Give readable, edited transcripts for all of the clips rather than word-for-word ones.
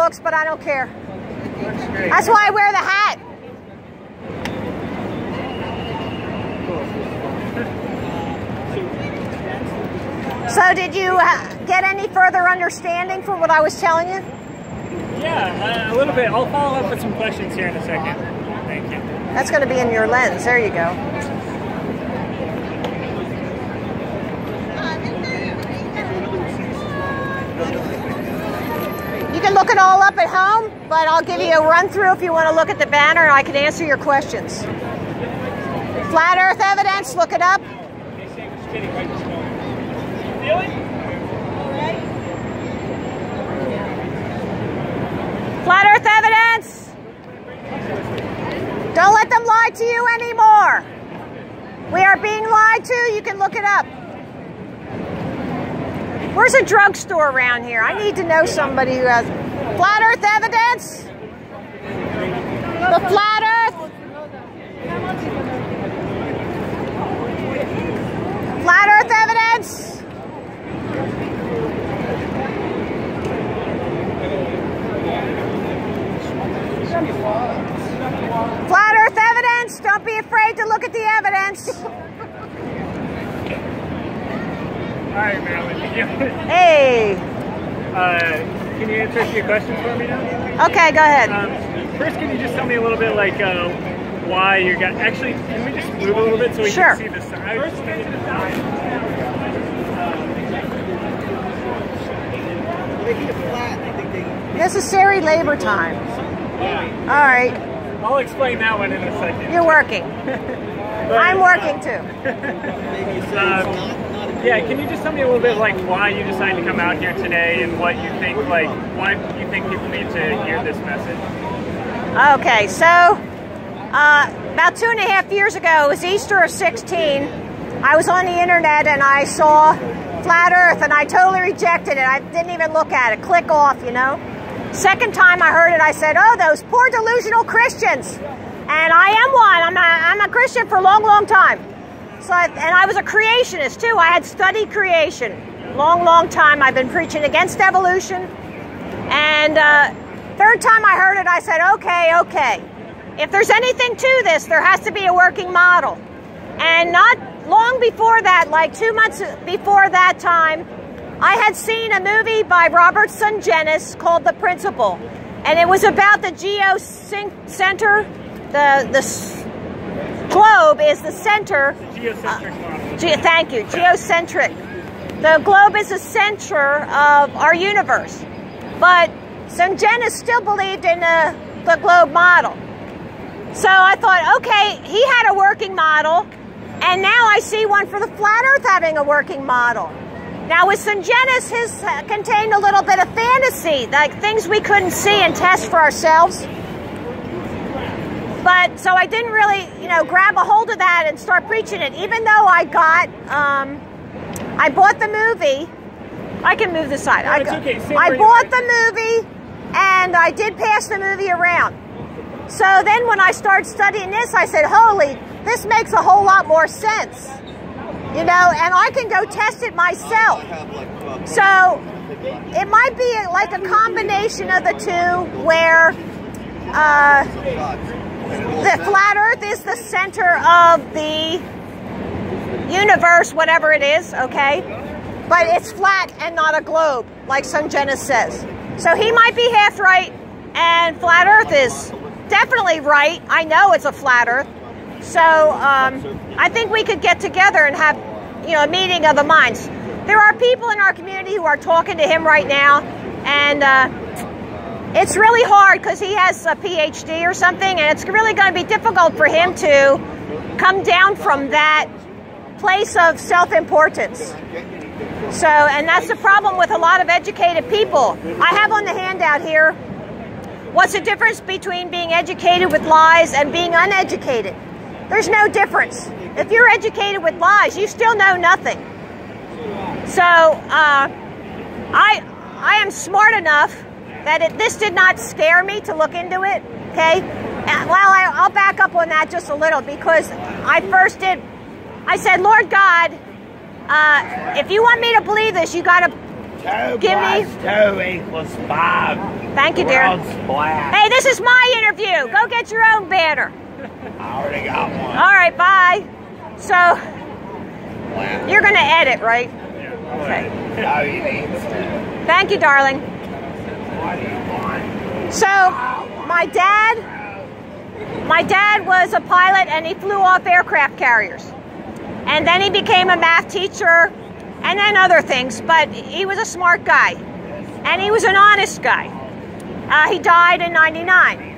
looks, but I don't care. That's why I wear the hat. So did you get any further understanding from what I was telling you? Yeah, a little bit. I'll follow up with some questions here in a second. Thank you. That's going to be in your lens. There you go. You can look it all up at home, but I'll give you a run through if you want to look at the banner, and I can answer your questions. Flat Earth evidence, look it up. Flat Earth evidence. Don't let them lie to you anymore. We are being lied to. You can look it up. Where's a drugstore around here? I need to know somebody who has Flat Earth evidence. The Flat Earth. Flat Earth evidence. Flat Earth evidence. Don't be afraid to look at the evidence. All right, Marilyn. Hey. Can you answer a few questions for me now? Okay, go ahead. First, can you just tell me a little bit like why you got... Actually, can we just move a little bit so we can see the side? Necessary labor time. Yeah. All right. I'll explain that one in a second. You're working. I'm working too. Yeah, can you just tell me a little bit like why you decided to come out here today and what you think, like, why you think people need to hear this message? Okay, so about 2.5 years ago, it was Easter of 16. I was on the internet and I saw Flat Earth and I totally rejected it. I didn't even look at it. Click off, you know. Second time I heard it, I said, oh, those poor delusional Christians. And I am one. I'm a Christian for a long, long time. So and I was a creationist too. I had studied creation. Long time. I've been preaching against evolution. And third time I heard it, I said, okay. If there's anything to this, there has to be a working model. And not long before that, like 2 months before that time, I had seen a movie by Robert Sungenis called The Principle. And it was about the geocenter. The globe is the center. Geocentric model. Thank you. Geocentric. The globe is the center of our universe. But Sungenis still believed in the globe model. So I thought, okay, he had a working model, and now I see one for the Flat Earth having a working model. Now with Sungenis, his contained a little bit of fantasy, like things we couldn't see and test for ourselves. But so I didn't really, grab a hold of that and start preaching it. Even though I bought the movie. I can move this side. No, it's okay. I bought the movie, and I did pass the movie around. So then when I started studying this, I said, holy, this makes a whole lot more sense. And I can go test it myself. So it might be like a combination of the two where the Flat Earth is the center of the universe, whatever it is, okay? But it's flat and not a globe, like Sungenis says. So he might be half right, and Flat Earth is definitely right. I know it's a flat Earth. So I think we could get together and have, a meeting of the minds. There are people in our community who are talking to him right now, and it's really hard because he has a PhD or something, and it's really going to be difficult for him to come down from that place of self-importance. So, and that's the problem with a lot of educated people. I have on the handout here, what's the difference between being educated with lies and being uneducated? There's no difference. If you're educated with lies, you still know nothing. So, I am smart enough that this did not scare me to look into it, okay? Well, I'll back up on that just a little, because I said, Lord God, if you want me to believe this, you got to give me... 2 + 2 equals 5. Thank you, dear. Hey, this is my interview. Go get your own banner. I already got one. All right, bye. So, you're going to edit, right? Yeah. Okay. No, you need to. Thank you, darling. What do you want? So, my dad was a pilot and he flew off aircraft carriers. And then he became a math teacher and then other things, but he was a smart guy. And he was an honest guy. He died in '99.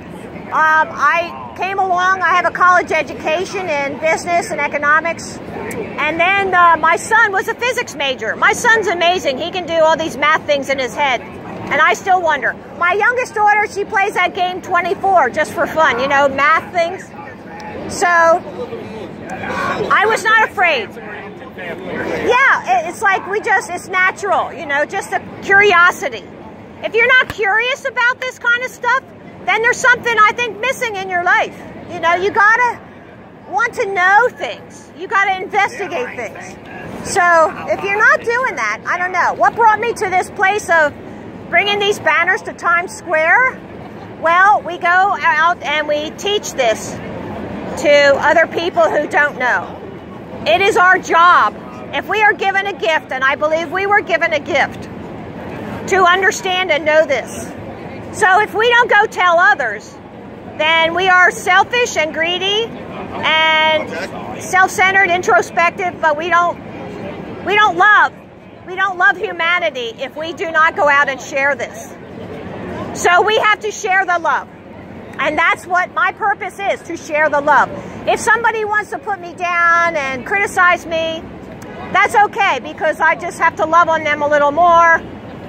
I came along, I have a college education in business and economics. And then my son was a physics major. My son's amazing. He can do all these math things in his head. And I still wonder. My youngest daughter, she plays that game 24 just for fun, you know, math things. So, I was not afraid. Yeah, it's like it's natural, you know, just a curiosity. If you're not curious about this kind of stuff, then there's something, I think, missing in your life. You know, you gotta want to know things. You gotta investigate things. So, if you're not doing that, I don't know. What brought me to this place of bringing these banners to Times Square? Well, we go out and we teach this to other people who don't know. It is our job, if we are given a gift, and I believe we were given a gift, to understand and know this. So if we don't go tell others, then we are selfish and greedy and self-centered, introspective, but we don't love humanity if we do not go out and share this. So we have to share the love. And that's what my purpose is, to share the love. If somebody wants to put me down and criticize me, that's okay, because I just have to love on them a little more,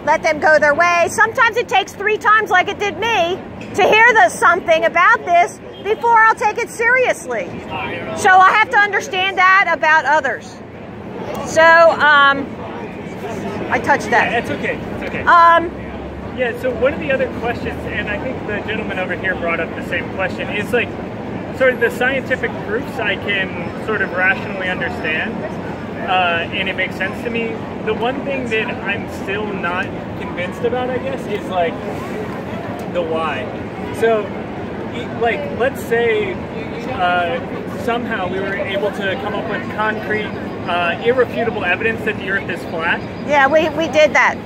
let them go their way. Sometimes it takes 3 times, like it did me, to hear something about this before I'll take it seriously. So I have to understand that about others. So, I touched that. Yeah, it's okay. It's okay. Yeah, so one of the other questions, and I think the gentleman over here brought up the same question, is like sort of the scientific proofs I can sort of rationally understand, and it makes sense to me. The one thing that I'm still not convinced about, I guess, is like the why. So, like, let's say somehow we were able to come up with concrete, irrefutable evidence that the Earth is flat. Yeah, we did that.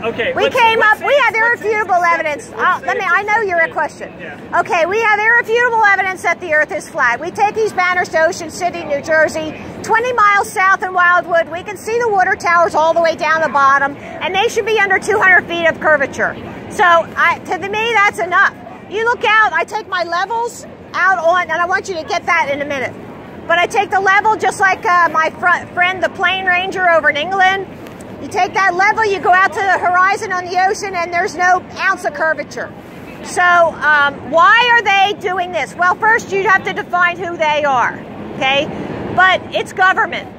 Okay. We have irrefutable evidence. I know you're a question. Yeah. Okay, we have irrefutable evidence that the Earth is flat. We take these banners to Ocean City, New Jersey, 20 miles south in Wildwood. We can see the water towers all the way down the bottom, and they should be under 200 feet of curvature. So, to me, that's enough. You look out, I take my levels out on, and I want you to get that in a minute. But I take the level just like my friend, the Plane Ranger over in England. You take that level, you go out to the horizon on the ocean, and there's no ounce of curvature. So why are they doing this? Well, first you have to define who they are, okay? But it's government.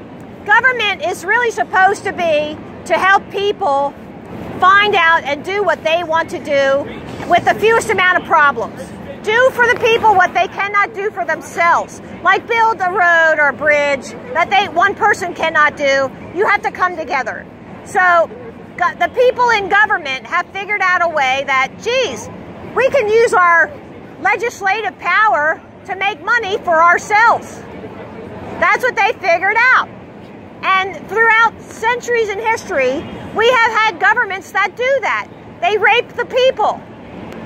Government is really supposed to be to help people find out and do what they want to do with the fewest amount of problems. Do for the people what they cannot do for themselves, like build a road or a bridge that one person cannot do. You have to come together. So the people in government have figured out a way that, geez, we can use our legislative power to make money for ourselves. That's what they figured out. And throughout centuries in history, we have had governments that do that. They rape the people.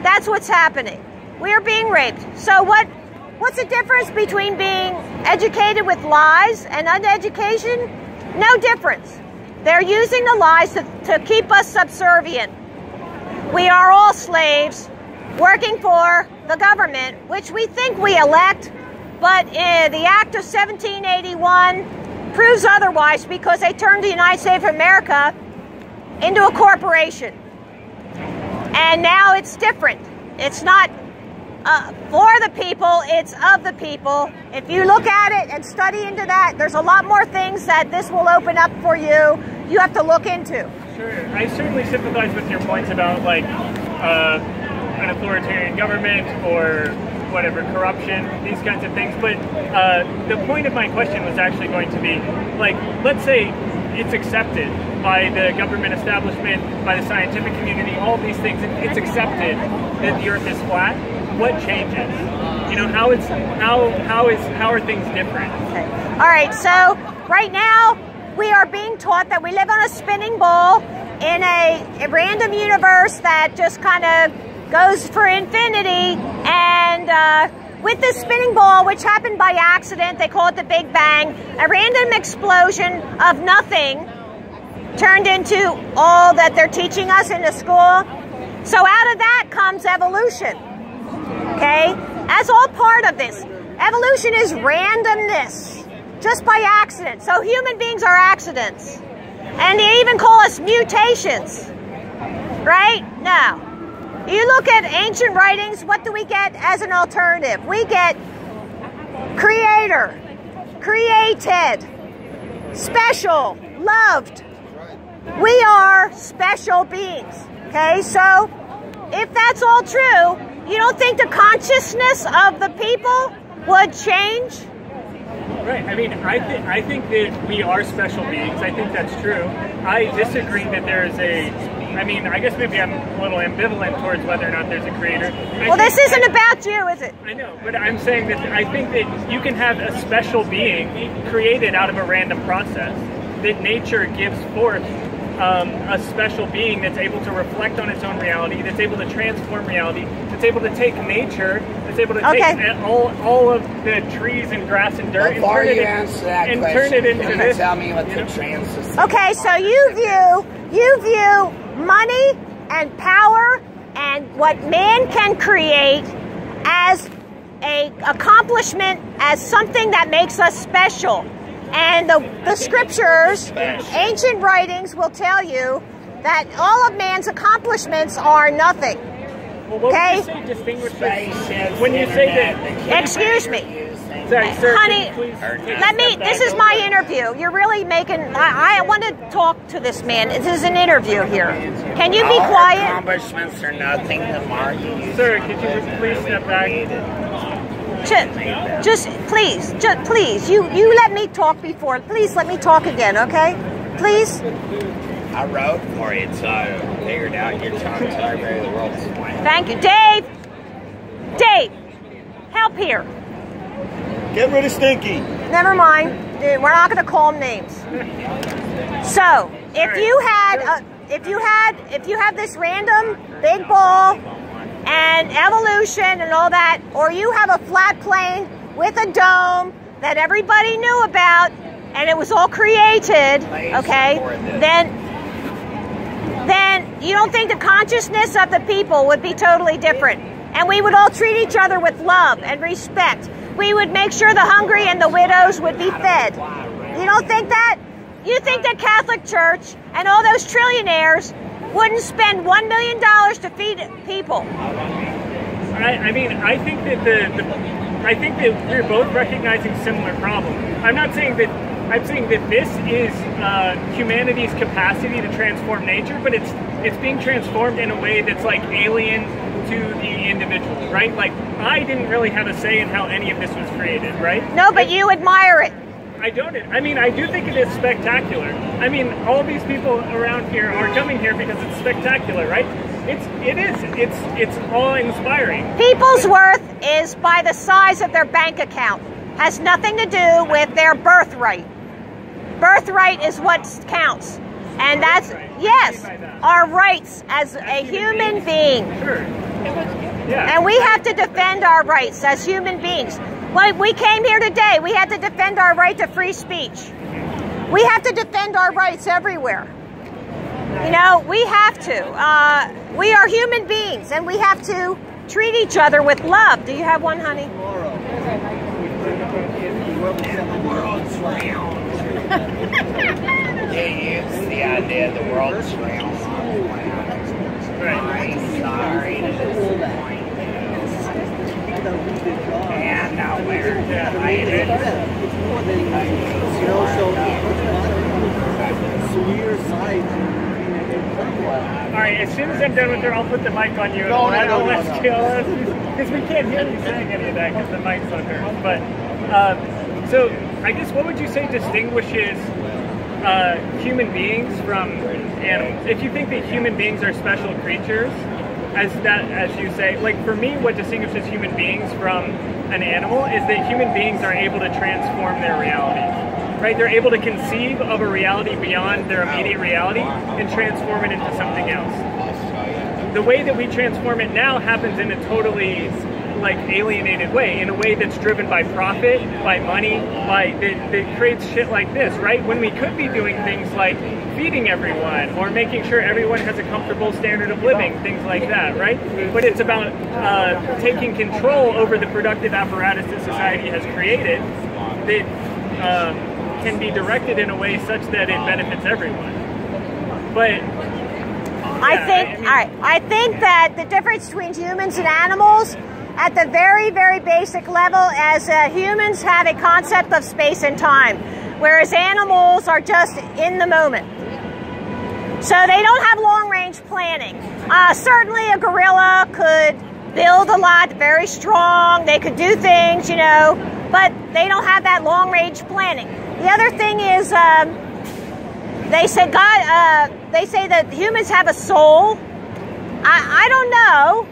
That's what's happening. We are being raped. So what's the difference between being educated with lies and uneducation? No difference. They're using the lies to keep us subservient. We are all slaves working for the government, which we think we elect, but the Act of 1781 proves otherwise, because they turned the United States of America into a corporation. And now it's different. It's not for the people, it's of the people. If you look at it and study into that, there's a lot more things that this will open up for you. You have to look into. Sure. I certainly sympathize with your points about like an authoritarian government or whatever, corruption, these kinds of things. But the point of my question was actually going to be, like, let's say it's accepted by the government establishment, by the scientific community, all these things. It's accepted that the Earth is flat. What changes? You know, how are things different? Okay. All right. So right now we are being taught that we live on a spinning ball in a random universe that just kind of goes for infinity, and with this spinning ball, which happened by accident, they call it the Big Bang, a random explosion of nothing turned into all that they're teaching us in the school. So out of that comes evolution, okay? As all part of this. Evolution is randomness, just by accident. So human beings are accidents. And they even call us mutations, right? No. You look at ancient writings, what do we get as an alternative? We get creator, created, special, loved. We are special beings, okay? So if that's all true, you don't think the consciousness of the people would change? Right. I mean, I think that we are special beings. I think that's true. I disagree that there is I mean, I guess maybe I'm a little ambivalent towards whether or not there's a creator. Well, this isn't about you, is it? I know, but I'm saying that I think that you can have a special being created out of a random process, that nature gives forth a special being that's able to reflect on its own reality, that's able to transform reality, that's able to take nature, that's able to take all of the trees and grass and dirt Before and you answer that question, turn it into can this. you tell me what the trans. Okay, so you view money and power and what man can create as a accomplishment, as something that makes us special. And the scriptures, ancient writings will tell you that all of man's accomplishments are nothing. Well, what okay? would you say distinguishes when you say that? Excuse me. Sorry, sir, honey, this is my interview. You're really making, I want to talk to this man. This is an interview here. Can you be quiet? Accomplishments are nothing. The more you use. Sir, could you please step back? Just please, you let me talk before. Please let me talk again, okay? Please. I wrote for you, so I figured out you're talking to everybody in the world. Thank you, Dave. Dave, help here. Get rid of Stinky. Never mind. Dude, we're not going to call them names. So, if you have this random big ball and evolution and all that, or you have a flat plane with a dome that everybody knew about and it was all created, okay, then you don't think the consciousness of the people would be totally different. And we would all treat each other with love and respect. We would make sure the hungry and the widows would be fed. You don't think that? You think the Catholic Church and all those trillionaires wouldn't spend $1 million to feed people? I mean, I think that we're both recognizing similar problems. I'm saying that this is humanity's capacity to transform nature, but it's being transformed in a way that's like alien to the individual, right? Like, I didn't really have a say in how any of this was created, right? No, but you admire it. I don't. I mean, I do think it is spectacular. I mean, all these people around here are coming here because it's spectacular, right? It's awe-inspiring. People's worth is by the size of their bank account. Has nothing to do with their birthright. Birthright is what counts. And that's, yes, our rights as a human being. Sure. Yeah. And we have to defend our rights as human beings. When we came here today, we had to defend our right to free speech. We have to defend our rights everywhere. You know, we have to. We are human beings, and we have to treat each other with love. Do you have one, honey? The world's round. It's the idea the world's round. Right. I'm sorry to disappoint you. And now we're Alright, as soon as I'm done with her, I'll put the mic on you. Because we can't hear you saying any of that because the mic's on her. But, so, I guess what would you say distinguishes human beings from animals, if you think that human beings are special creatures, as you say, like for me, what distinguishes human beings from an animal is that human beings are able to transform their reality. Right? They're able to conceive of a reality beyond their immediate reality and transform it into something else. The way that we transform it now happens in a totally like alienated way, in a way that's driven by profit, by money, that creates shit like this, right? When we could be doing things like feeding everyone or making sure everyone has a comfortable standard of living, things like that, right? But it's about taking control over the productive apparatus that society has created that can be directed in a way such that it benefits everyone. But yeah, I think that the difference between humans and animals, at the very, very basic level, as humans have a concept of space and time, whereas animals are just in the moment. So they don't have long-range planning. Certainly a gorilla could build a lot, very strong, they could do things, you know, but they don't have that long-range planning. The other thing is, they say they say that humans have a soul. I don't know.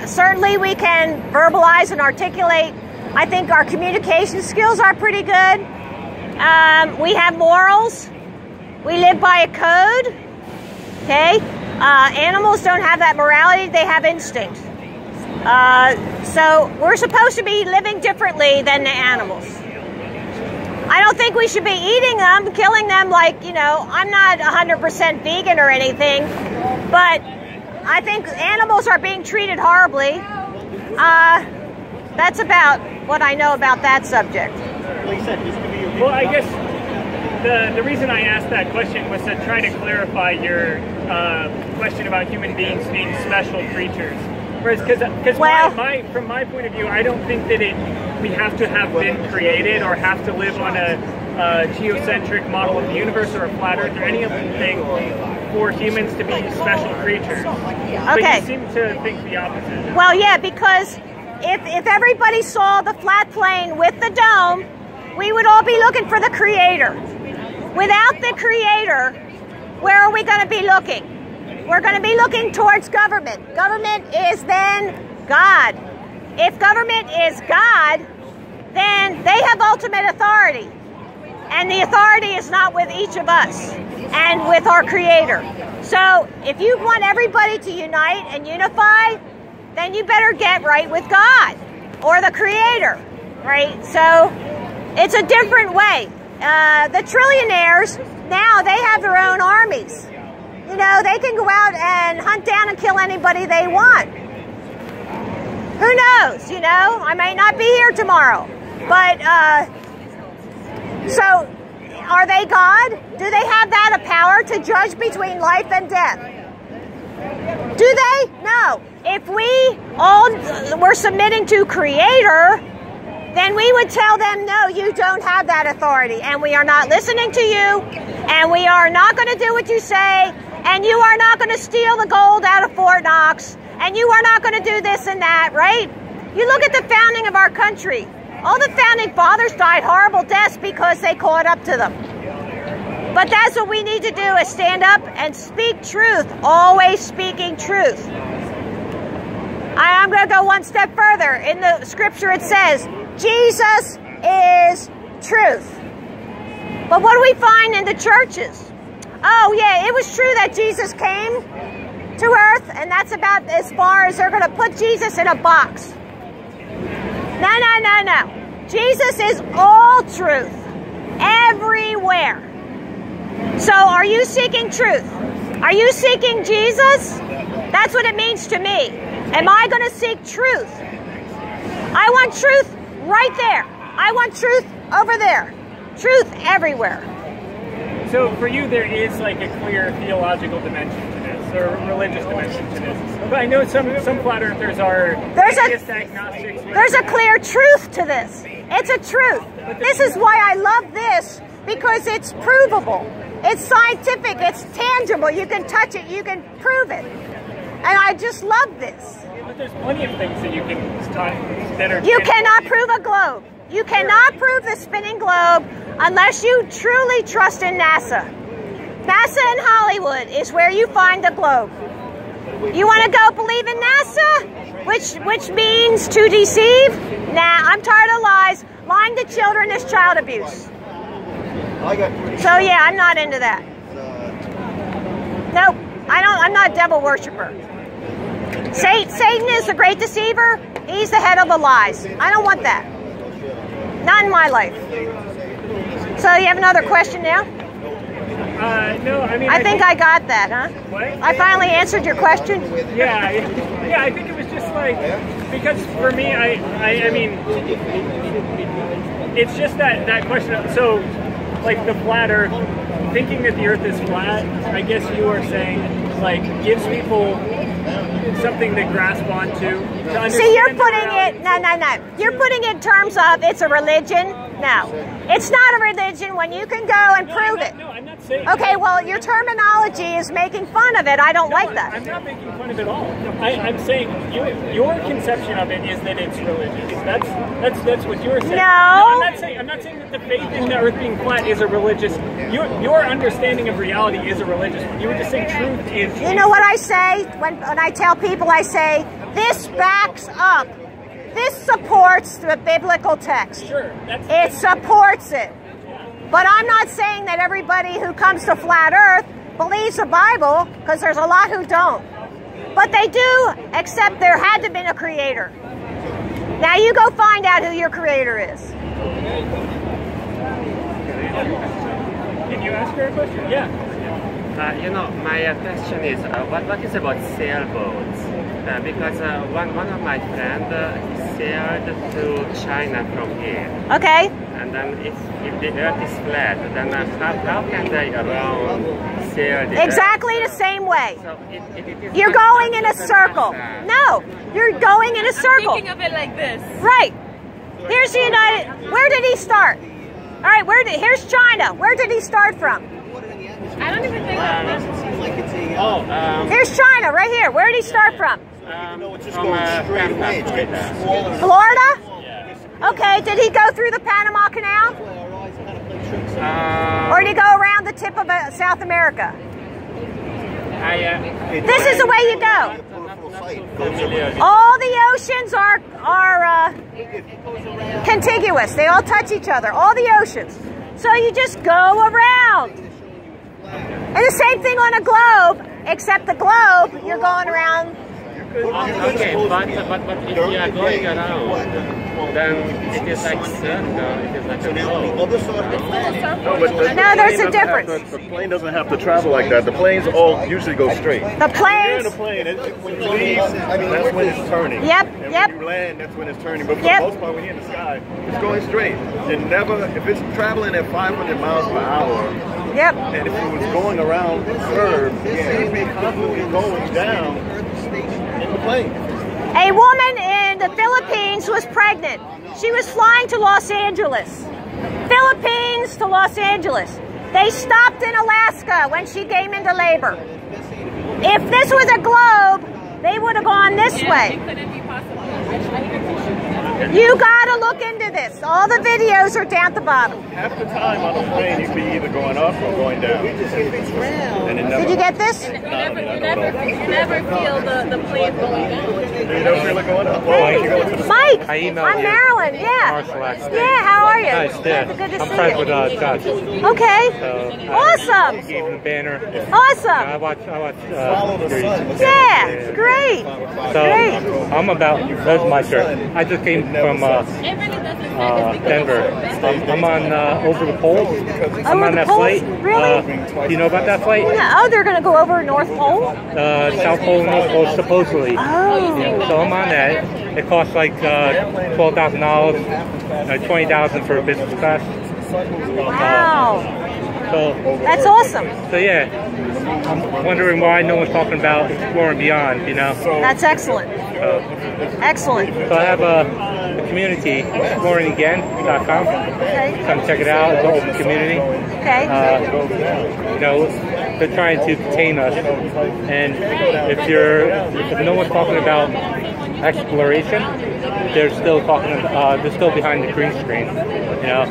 Certainly we can verbalize and articulate. I think our communication skills are pretty good. We have morals. We live by a code. Okay? Animals don't have that morality. They have instinct. So we're supposed to be living differently than the animals. I don't think we should be eating them, killing them like, you know, I'm not 100% vegan or anything, but I think animals are being treated horribly. That's about what I know about that subject. Well, I guess the reason I asked that question was to try to clarify your question about human beings being special creatures. Whereas, because from my point of view, I don't think that we have to have been created or have to live on a geocentric model of the universe or a flat Earth or any other thing for humans to be special creatures. Okay. But you seem to think the opposite. Well, yeah, because if everybody saw the flat plane with the dome, we would all be looking for the creator. Without the creator, where are we going to be looking? We're going to be looking towards government. Government is then God. If government is God, then they have ultimate authority. And the authority is not with each of us and with our Creator. So if you want everybody to unite and unify, then you better get right with God or the Creator, right? So it's a different way. The trillionaires, now they have their own armies. You know, they can go out and hunt down and kill anybody they want. Who knows, you know? I may not be here tomorrow. But, so, are they God? Do they have that power to judge between life and death? Do they? No. If we all were submitting to Creator, then we would tell them, no, you don't have that authority, and we are not listening to you, and we are not going to do what you say, and you are not going to steal the gold out of Fort Knox, and you are not going to do this and that, right? You look at the founding of our country. All the founding fathers died horrible deaths because they caught up to them. But that's what we need to do, is stand up and speak truth, always speaking truth. I'm going to go one step further. In the scripture it says, Jesus is truth. But what do we find in the churches? Oh yeah, it was true that Jesus came to earth, and that's about as far as they're going to put Jesus in a box. No, no, no, no. Jesus is all truth, everywhere. So are you seeking truth? Are you seeking Jesus? That's what it means to me. Am I going to seek truth? I want truth right there. I want truth over there. Truth everywhere. So for you, there is like a clear theological dimension to this, or religious dimension to this. But I know some flat earthers are agnostics. There's a clear truth to this. It's a truth. This is why I love this, because it's provable. It's scientific. It's tangible. You can touch it. You can prove it. And I just love this. But there's plenty of things that you can that are. You cannot prove a globe. You cannot prove the spinning globe unless you truly trust in NASA. NASA in Hollywood is where you find the globe. You want to go believe in NASA, which means to deceive? Nah, I'm tired of lies. Lying to children is child abuse. So yeah, I'm not into that. Nope, I'm not a devil worshiper. Satan is the great deceiver. He's the head of the lies. I don't want that. Not in my life. So you have another question now? No, I mean... I think I got that, huh? What? I finally answered your question? Yeah, I think it was just like, because for me, I mean, it's just that question of, so, like the flat earth, thinking that the earth is flat, I guess you are saying, like, gives people something to grasp onto. See, you're putting it, no. You're putting it in terms of it's a religion. No, it's not a religion when you can go and prove it. No, I'm not saying. Okay, well, your terminology is making fun of it. I don't like that. I'm not making fun of it at all. I'm saying your conception of it is that it's religious. That's what you're saying. No. I'm not saying that the faith in the earth being flat is a religious. Your understanding of reality is a religious one. You were just saying truth is. You know what I say when I tell people? I say this backs up. This supports the biblical text. Sure, it supports it. But I'm not saying that everybody who comes to flat earth believes the Bible, because there's a lot who don't. But they do, except there had to have been a creator. Now you go find out who your creator is. Can you ask her a question? Yeah. You know, my question is, what is about sailboats? Because one of my friends sailed to China from here. Okay. And then if the earth is flat, then how can they sail the exactly earth? The same way. So it you're going in a circle. No, you're going in a circle. I'm thinking of it like this. Right. Here's the United. Where did he start? All right. Here's China. Where did he start from? I don't even think that. Here's China, right here. Where did he start from? Florida? Okay, did he go through the Panama Canal? Or did he go around the tip of South America? This is the way you go. All the oceans are contiguous. They all touch each other, all the oceans. So you just go around. And the same thing on a globe, except the globe, you're going around. Okay, but if you are going around, then it is like circle, it is like a globe. No, there's a difference. The plane doesn't have to travel like that. The planes all usually go straight. The planes. You're in a plane, when you leave, that's when it's turning. Yep, and yep. when you land, that's when it's turning. But for the most part, when you're in the sky, it's going straight. It never, if it's traveling at 500 miles per hour, yep. And if it was going around the curve, it would be constantly going down in the plane. A woman in the Philippines was pregnant. She was flying to Los Angeles. Philippines to Los Angeles. They stopped in Alaska when she came into labor. If this was a globe, they would have gone this way. It couldn't be possible. You gotta look into this. All the videos are down at the bottom. Half the time on a plane, you can be either going up or going down. And it never, did you get this? You never feel the plane going down. You don't feel it going up? Well, Mike, I'm Marilyn, yeah. Yeah, how are you? Nice, yeah. Good to I'm see friends you. with Josh. Okay. So Awesome. I gave him a banner. Awesome. I watch Yeah, great. So Great. I'm about, that's my shirt. I just came from Denver. I'm on over the pole. I'm on that flight. Really? Do you know about that flight? Yeah. Oh, they're going to go over North Pole? South Pole, North Pole, supposedly. Oh. Yeah, so I'm on that. It costs like $12,000, $20,000 for business class. Wow. So that's awesome. So yeah, I'm wondering why no one's talking about exploring beyond, you know? That's excellent. Excellent. So I have a community, exploringagain.com. Okay. Come check it out. It's an open community. Okay. You know, they're trying to contain us. And if no one's talking about exploration, they're still talking. They're still behind the green screen. You know.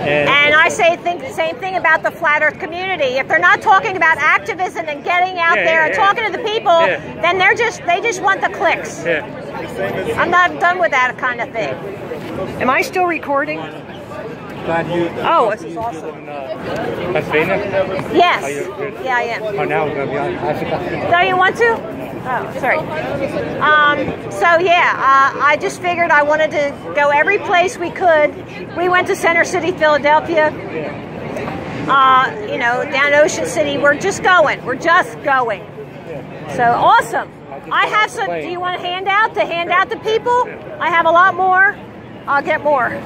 And I think the same thing about the flat Earth community. If they're not talking about activism and getting out there and talking to the people, then they just want the clicks. I'm not done with that kind of thing. Am I still recording? Oh, this is awesome. Pennsylvania? Yes. Yeah, I am. Oh, now we're going to be on. Don't you want to? Oh, sorry. So yeah, I just figured I wanted to go every place we could. We went to Center City, Philadelphia. You know, down Ocean City. We're just going. We're just going. So awesome. I have some. Do you want a handout to hand out to people? I have a lot more. I'll get more.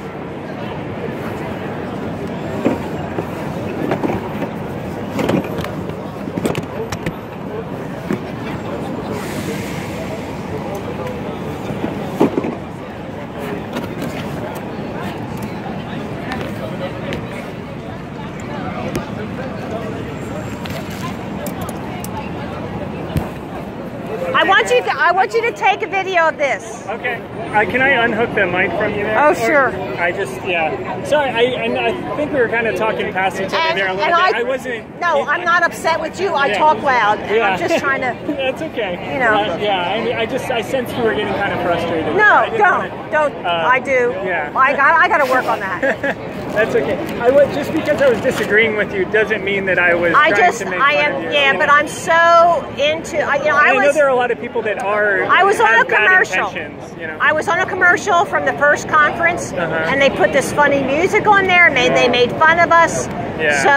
I want you to take a video of this. Okay. Can I unhook the mic from you there? Oh, sure. I just, Sorry, I think we were kind of talking past each other there a little bit. I wasn't... No, I'm not upset with you. I talk loud. And I'm just trying to... That's okay. You know. I sensed you were getting kind of frustrated. No, don't. I do. Yeah. I got to work on that. That's okay. Just because I was disagreeing with you doesn't mean that I was trying to make fun of you. Yeah, but I'm so into... I know there are a lot of people that are... I was on a commercial. You know? I was on a commercial from the first conference, and they put this funny music on there, and they made fun of us. Yeah. So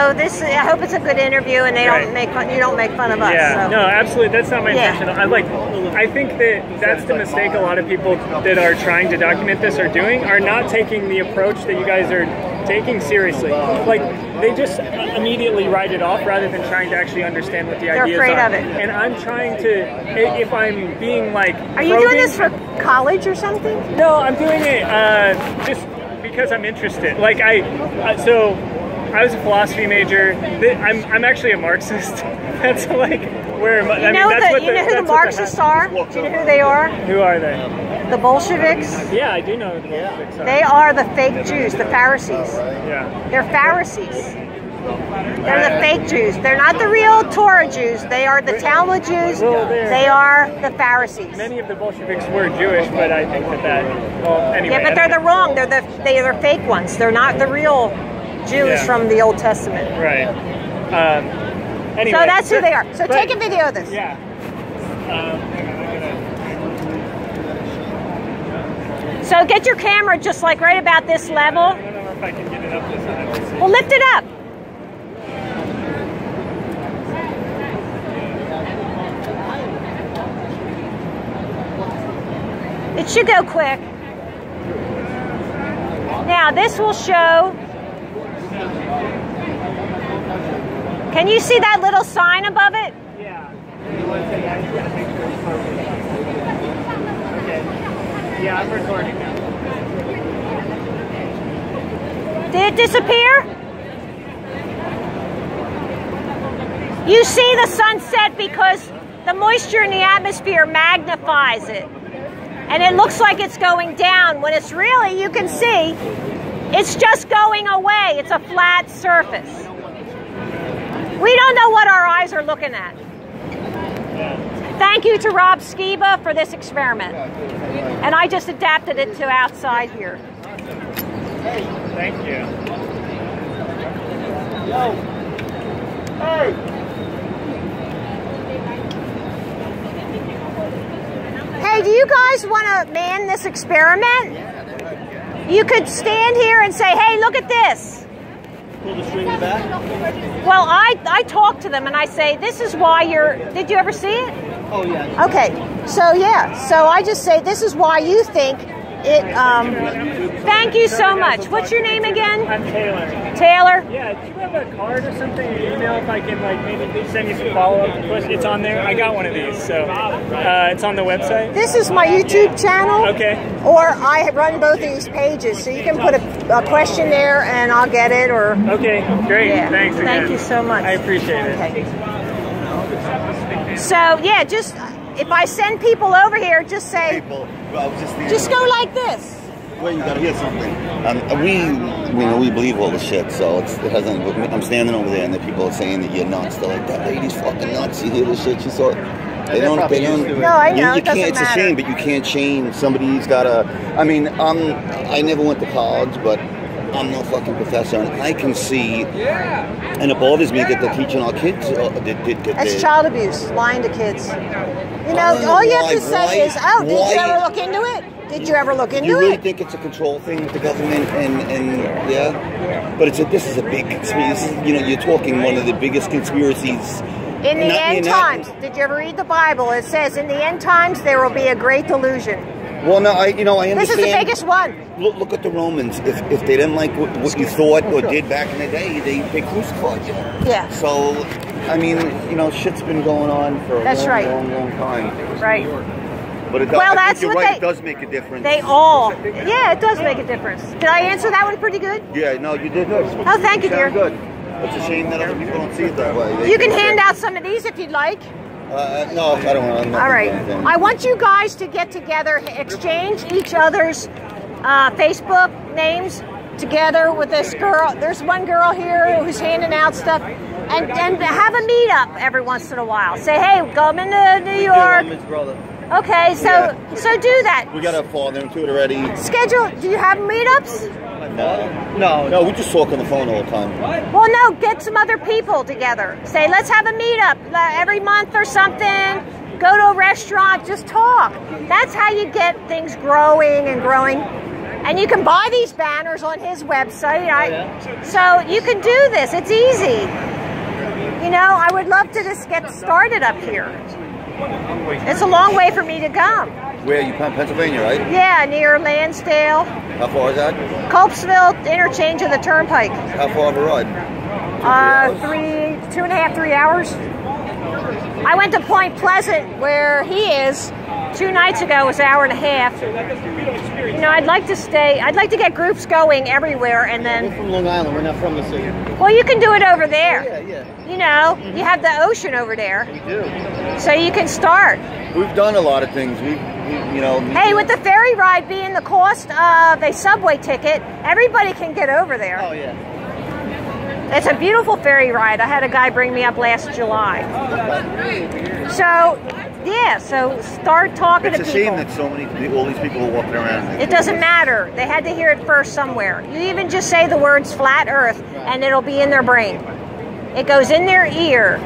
I hope it's a good interview, and they don't make fun. You don't make fun of us. Yeah. So. No, absolutely. That's not my intention. I think that's the mistake a lot of people that are trying to document this are doing, are not taking the approach that you guys are taking seriously. Like, they just immediately write it off rather than trying to actually understand what the ideas are. They're afraid of it. And I'm trying to, if I'm being like... Are you doing this for college or something? No, I'm doing it just because I'm interested. Like, so I was a philosophy major. I'm actually a Marxist. That's like where you know who the Marxists are? Do you know who they are? Who are they? The Bolsheviks. Yeah, I do know who the Bolsheviks are. They are the fake Jews, the Pharisees. Yeah. They're Pharisees. They're the fake Jews. They're not the real Torah Jews. They are the Talmud Jews. They are the Pharisees. Many of the Bolsheviks were Jewish, but I think well, anyway. Yeah, but they're wrong. They're the fake ones. They're not the real Jews from the Old Testament. Right. Anyway, so that's who they are. So take a video of this. Yeah. So get your camera just like right about this level. I don't know if I can get it up this high. Well, lift it up. It should go quick. Now this will show. Can you see that little sign above it? Yeah. Okay. Yeah, I'm recording now. Did it disappear? You see the sunset because the moisture in the atmosphere magnifies it. And it looks like it's going down when it's really, you can see, it's just going away. It's a flat surface. We don't know what our eyes are looking at. Thank you to Rob Skiba for this experiment. And I just adapted it to outside here. Thank you. Hey, do you guys want to man this experiment? You could stand here and say, hey, look at this. Pull the string back? Well, I talk to them and I say, this is why did you ever see it? Oh, yeah. Okay, so yeah, so I just say, this is why you think it, thank you so much. What's your name again? I'm Taylor. Taylor? Yeah, do you have a card or something, an email, if I can maybe send you some follow-up questions? It's on there. I got one of these, so it's on the website. This is my YouTube channel. Okay. Or I run both of these pages, so you can put a question there and I'll get it, or... Okay, great. Yeah. Thanks again. Thank you so much. I appreciate it. Okay. So, yeah, just... if I send people over here, just say, just go like this. Well, you gotta hear something. We believe all the shit, so it hasn't. I'm standing over there, and the people are saying that you're nuts. They're like, that lady's fucking nuts. You hear this shit she saw? They don't. No, I know. You can't. It's a shame, but you can't change. Somebody's gotta. I mean, I never went to college, but I'm no fucking professor, and I can see, and it bothers me that they're teaching our kids. That's child abuse, lying to kids. You know, all you have to say is, "Oh, did you ever look into it? Did you ever look into it?" You really think it's a control thing with the government, and yeah, but this is a big conspiracy. You know, you're talking one of the biggest conspiracies. In the end times, did you ever read the Bible? It says, in the end times, there will be a great delusion. Well, no, I understand. This is the biggest one. Look at the Romans. If they didn't like what you thought or did back in the day, they crucified you. Yeah. So, I mean, you know, shit's been going on for a long time. Right. But it does make a difference. Yeah, it does make a difference. Did I answer that one pretty good? Yeah, no, you did good. Oh, thank you, dear. Good. It's a shame that other people don't see it that way. You can hand out some of these if you'd like. No, I don't want to. All right. I want you guys to get together, exchange each other's Facebook names together with this girl. There's one girl here who's handing out stuff. And have a meetup every once in a while. Say, hey, coming to New York. Okay, so do that. We got to fall into it already. Schedule. Do you have meetups? No, we just talk on the phone all the time. Well, no, get some other people together. Say, let's have a meetup every month or something. Go to a restaurant, just talk. That's how you get things growing and growing. And you can buy these banners on his website. So you can do this. It's easy. You know, I would love to just get started up here. It's a long way for me to come. Where are you from? Pennsylvania, right? Yeah, near Lansdale. How far is that? Culpsville, interchange of the Turnpike. How far of a ride? 2.5, 3 hours. I went to Point Pleasant, where he is. 2 nights ago, it was an hour and a half. You know, I'd like to get groups going everywhere, and then... We're from Long Island, we're not from the city. Well, you can do it over there. Yeah. You know, you have the ocean over there. We do. So you can start. We've done a lot of things. You know... Hey, with the ferry ride being the cost of a subway ticket, everybody can get over there. Oh, yeah. It's a beautiful ferry ride. I had a guy bring me up last July. So... yeah, so start talking to people. It's a shame that all these people are walking around. It doesn't matter. They had to hear it first somewhere. You even just say the words flat earth and it'll be in their brain. It goes in their ear.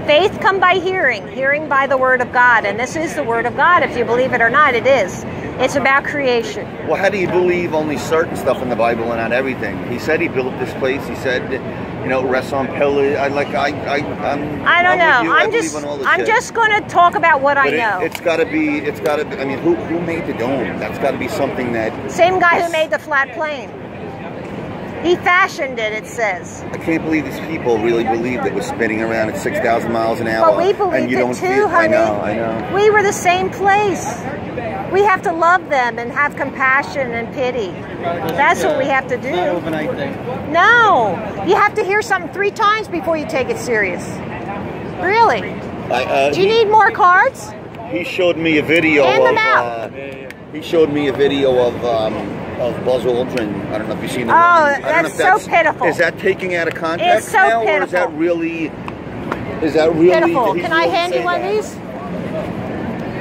Faith come by hearing, hearing by the word of God. And this is the word of God. If you believe it or not, it is. It's about creation. Well, how do you believe only certain stuff in the Bible and not everything? He said he built this place. He said, you know, rests on pillars. I don't know. I'm just going to talk about what I know. It's got to be. I mean, who made the dome? That's got to be something that. Same guy who made the flat plane. He fashioned it. It says. I can't believe these people really believed it was spinning around at 6,000 miles an hour. But we believed it too, honey. I know. We were the same place. We have to love them and have compassion and pity. That's what we have to do. Not an overnight thing. No. You have to hear something 3 times before you take it serious. Really. Do you need more cards? He showed me a video he showed me a video of Buzz Aldrin. I don't know if you've seen it. Oh, that's so pitiful. Is that taking out of context it's so now, pitiful. Or is that really pitiful? Can I hand you one of these?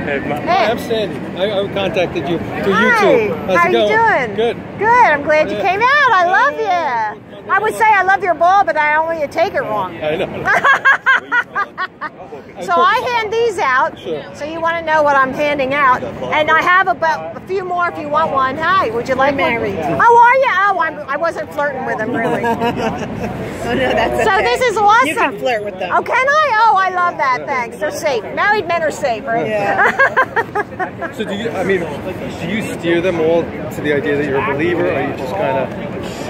Hey, I'm Sandy. I contacted you through Hi. YouTube. How's How it going? you doing? Good. Good. I'm glad you came out. I love you. I would say I love your ball, but I don't want you to take it wrong. I know. So I hand these out. Sure. So you want to know what I'm handing out. And I have about a few more if you want one. Hi, would you like one? Oh, are you? Oh, I wasn't flirting with them, really. Oh, no, that's So this is awesome. You can flirt with them. Oh, can I? Oh, I love that. Thanks. They're safe. Married men are safe, right? Yeah. So do you steer them all to the idea that you're a believer, or you just kind of...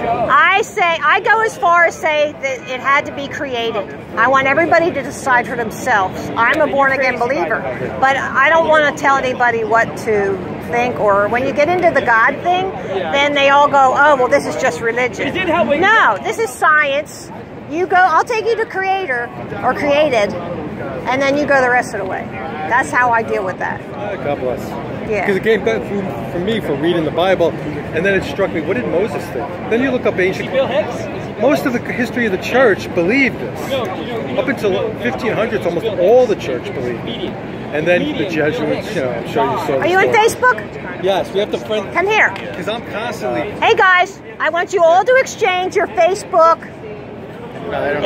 I go as far as say that it had to be created. I want everybody to decide for themselves. I'm a born-again believer, but I don't want to tell anybody what to think, or when you get into the God thing, then they all go, oh, well, this is just religion. No, this is science. You go, I'll take you to Creator, or Created, and then you go the rest of the way. That's how I deal with that. God bless. Yeah. Because it came back for me for reading the Bible, and then it struck me, what did Moses think? Then you look up ancient... Most of the history of the church believed this. Up until 1500s, almost all the church believed it. And then the Jesuits, you know, I'm sure you saw. Are you on Facebook? Yes, we have to friend. Come here. Because I'm constantly... Hey guys, I want you all to exchange your Facebook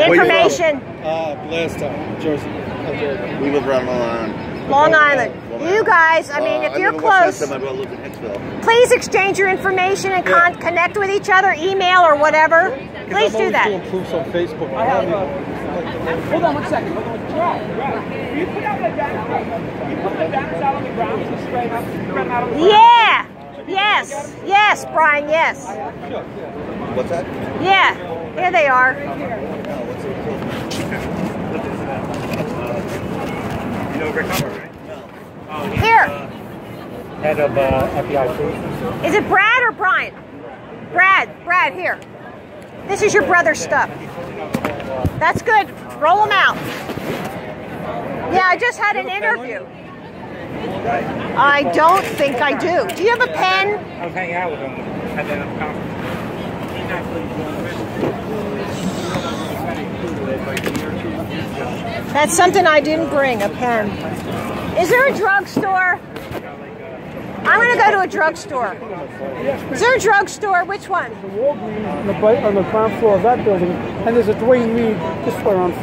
information. Last time, Jersey. We live around Long Island. You guys, I mean, if you're close, please exchange your information and connect with each other, email or whatever. Please do that. Doing proofs on Facebook. Hold on 1 second. You put out the banners out on the ground, just spread them out on the ground. Yeah. Yes. Yes, Brian, yes. What's that? Yeah. Here they are. Here. Head of FBI Truth. Is it Brad or Brian? Brad, here. This is your brother's stuff. That's good. Roll them out. Yeah, I just had an interview. I don't think I do. Do you have a pen? I was hanging out with him at the conference. That's something I didn't bring, a pen. Is there a drugstore? I'm going to go to a drugstore. Is there a drugstore? Which one? The Walgreens on the ground floor of that building, and there's a Dwayne Reed just around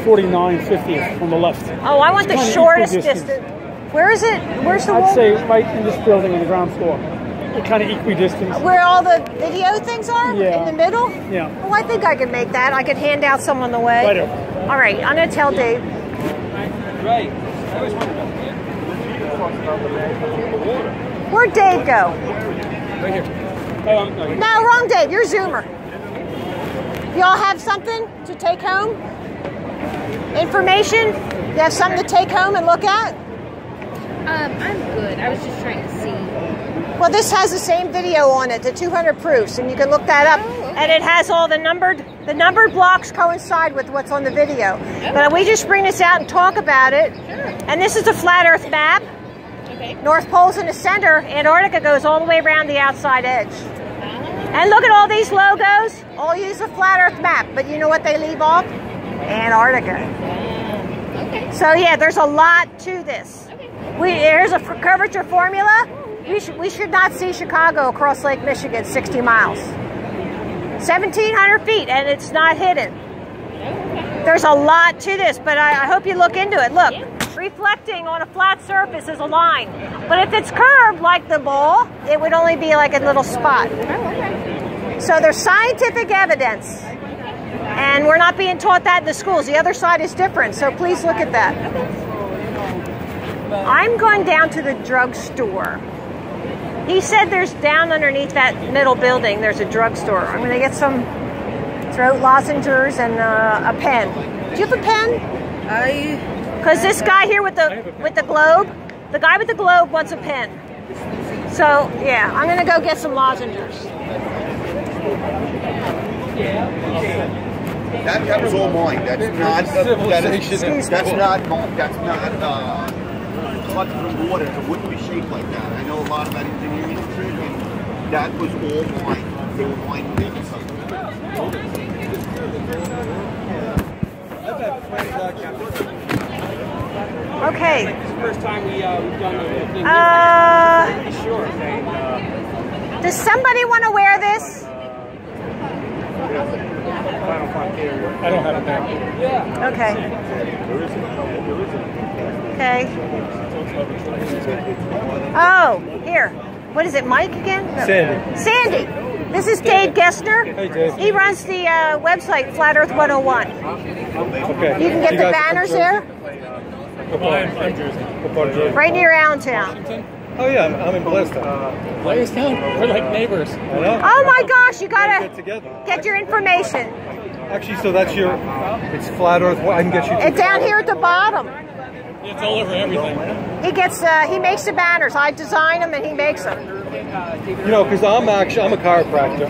49, 50th on the left. Oh, I want the shortest distance. Where is it? Where's the I'd say right in this building on the ground floor. Kind of equidistant. Where all the video things are? Yeah. In the middle? Yeah. Oh, I think I could make that. I could hand out some on the way. Right over. All right, I'm going to tell Dave. Right. Where'd Dave go? Right here. No, wrong Dave. You're Zoomer. Y'all have something to take home? Information? You have something to take home and look at? I'm good. I was just trying to see. Well, this has the same video on it, the 200 proofs, and you can look that up. Oh, okay. And it has all the numbered blocks coincide with what's on the video. Okay. But we just bring this out and talk about it. Sure. And this is a flat Earth map. Okay. North Pole's in the center. Antarctica goes all the way around the outside edge. And look at all these logos. All use a flat Earth map. But you know what they leave off? Antarctica. Okay. So yeah, there's a lot to this. Okay. Here's a curvature formula. We should not see Chicago across Lake Michigan 60 miles. 1,700 feet, and it's not hidden. There's a lot to this, but I hope you look into it. Look, reflecting on a flat surface is a line. But if it's curved like the ball, it would only be like a little spot. So there's scientific evidence. And we're not being taught that in the schools. The other side is different, so please look at that. I'm going down to the drugstore. He said there's down underneath that middle building, there's a drugstore. I'm going to get some throat lozenges and a pen. Do you have a pen? Because this guy here with the globe, the guy with the globe wants a pen. So, yeah, I'm going to go get some lozenges. That was all mine. That's not cut from water. It wouldn't be shaped like that. I know a lot about engineering and that was all mine. They were mine. Okay. First time we've done the does somebody want to wear this? I don't have a pen. Okay. Okay. Oh, here. What is it, Mike again? No. Sandy. This is Dave Gessner. Hey, Dave. He runs the website Flat Earth 101. Okay. You can get the banners there. Right near Allentown. Oh yeah, I'm in Blairstown. Blairstown? We're like neighbors. I know. Oh my gosh, you gotta get together. get your information. Actually, so that's it's Flat Earth. I can get you. It's down here at the bottom. It's all over everything. He makes the banners. I design them and he makes them. You know, because I'm a chiropractor.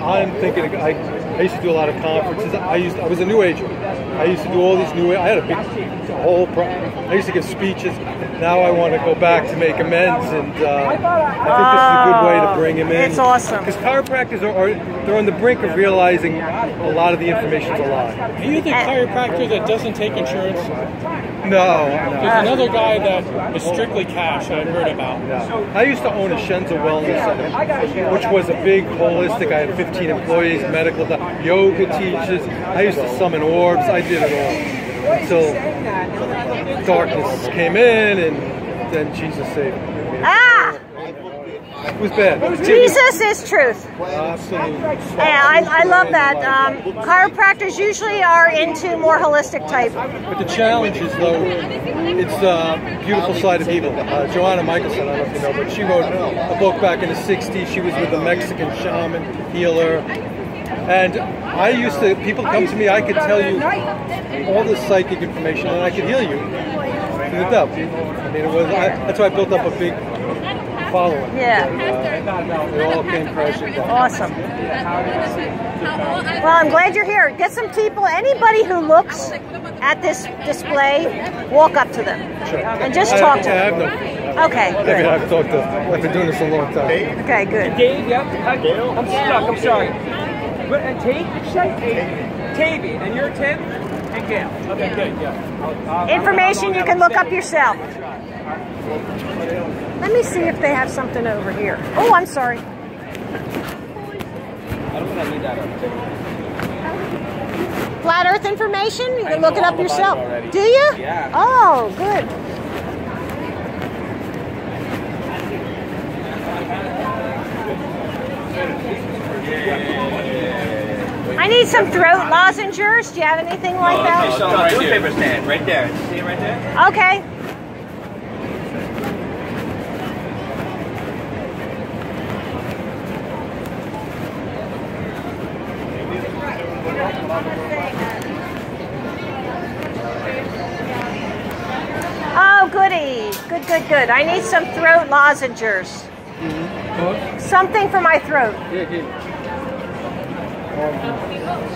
I'm thinking. I used to do a lot of conferences. I was a new ager. I used to do all these new. I had a whole. I used to give speeches. Now I want to go back to make amends, and I think this is a good way to bring him in. It's awesome. Because chiropractors they're on the brink of realizing a lot of the information's a lie. Are you the chiropractor that doesn't take insurance? No. There's another guy that is strictly cash I've heard about. No. I used to own a Shenza Wellness Center, which was a big holistic. I had 15 employees, medical, yoga teachers. I used to summon orbs. I did it all until darkness came in, and then Jesus saved me. Ah! It was bad. Jesus is truth. Absolutely. Yeah, I love that. Chiropractors usually are into more holistic type. But the challenge is, though, it's the beautiful side of evil. Joanna Michelson, I don't know if you know, but she wrote a book back in the 60s. She was with a Mexican shaman, healer. And I used to, people come to me, I could tell you all the psychic information, and I could heal you to the depth. I mean, that's why I built up a big following. Yeah. And, it all came crashing down. Awesome. Well, I'm glad you're here. Get some people, anybody who looks at this display, walk up to them. Sure. And just talk to them. Okay, I good. mean, I've talked to, I've been doing this a long time. Okay, good. Dave, yep. I'm stuck, I'm sorry. And Tate, did you say? Tavy, and you're Tim? And Gail. Okay, good, yeah. Information you can look up yourself. Let me see if they have something over here. Oh, I'm sorry. I don't think I need that. Flat Earth information? You can look it up yourself. Do you? Yeah. Oh, good. I need some throat lozenges. Do you have anything like that? Newspaper stand, right there. See it right there? Okay. Oh, goody. Good, good, good. I need some throat lozenges. Something for my throat.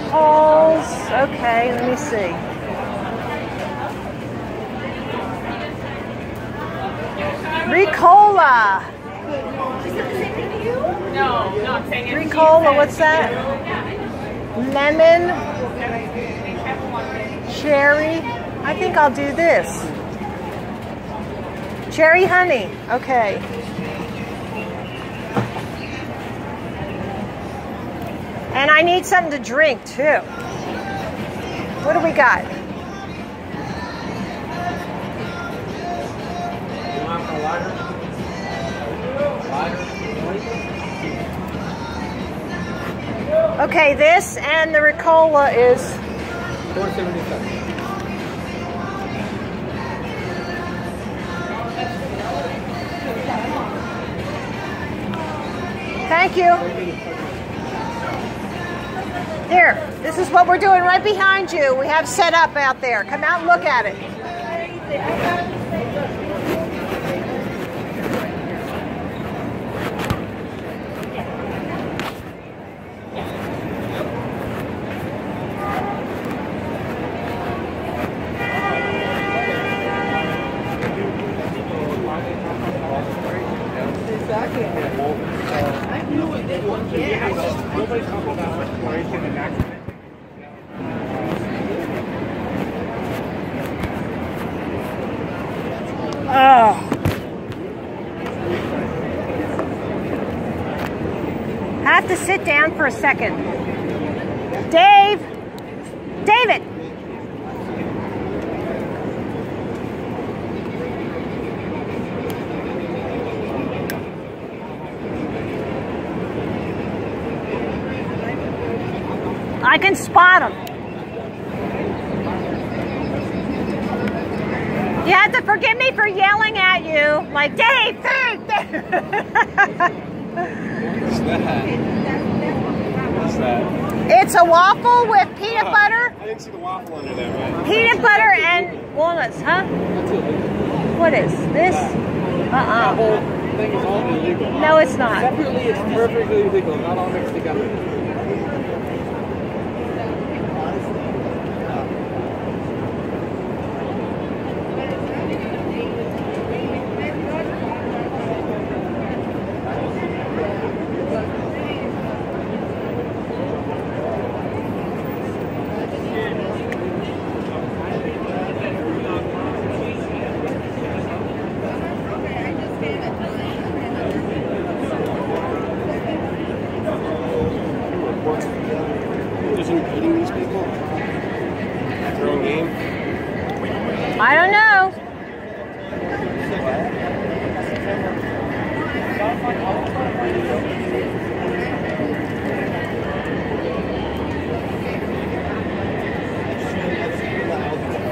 Holes. Okay, let me see. Ricola. No, not saying it. Ricola, what's that? Lemon. Cherry. I think I'll do this. Cherry honey. Okay. And I need something to drink too. What do we got? Okay, this and the Ricola is $4.77. Thank you. Here, this is what we're doing right behind you. We have set up out there. Come out and look at it. I have to sit down for a second. Dave! David! I can spot him. You have to forgive me for yelling at you. Like, Dave, Dave, Dave. What's that? What's that? It's a waffle with peanut butter. I didn't see the waffle under there, man. Peanut butter and walnuts, huh? That's illegal. What is this? That whole thing is all illegal. No, it's not. Separately, it's perfectly illegal, not all mixed together. I don't know.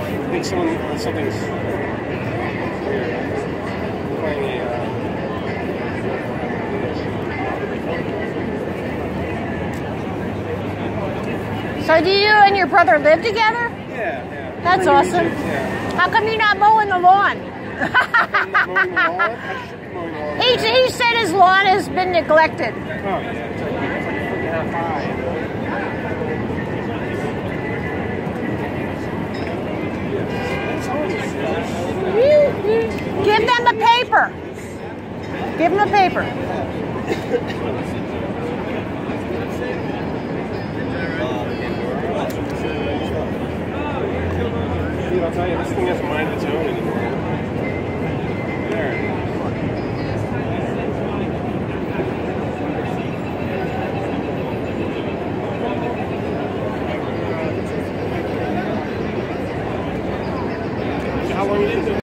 I think something's playing So do you and your brother live together? yeah. That's awesome. Yeah. How come you're not mowing the lawn? Mowing the lawn? I should be mowing the lawn. He said his lawn has been neglected. Oh, yeah. It's like freaking high. Give them the paper. Give them the paper. Dude, I'll tell you, this thing has a mind of its own anymore.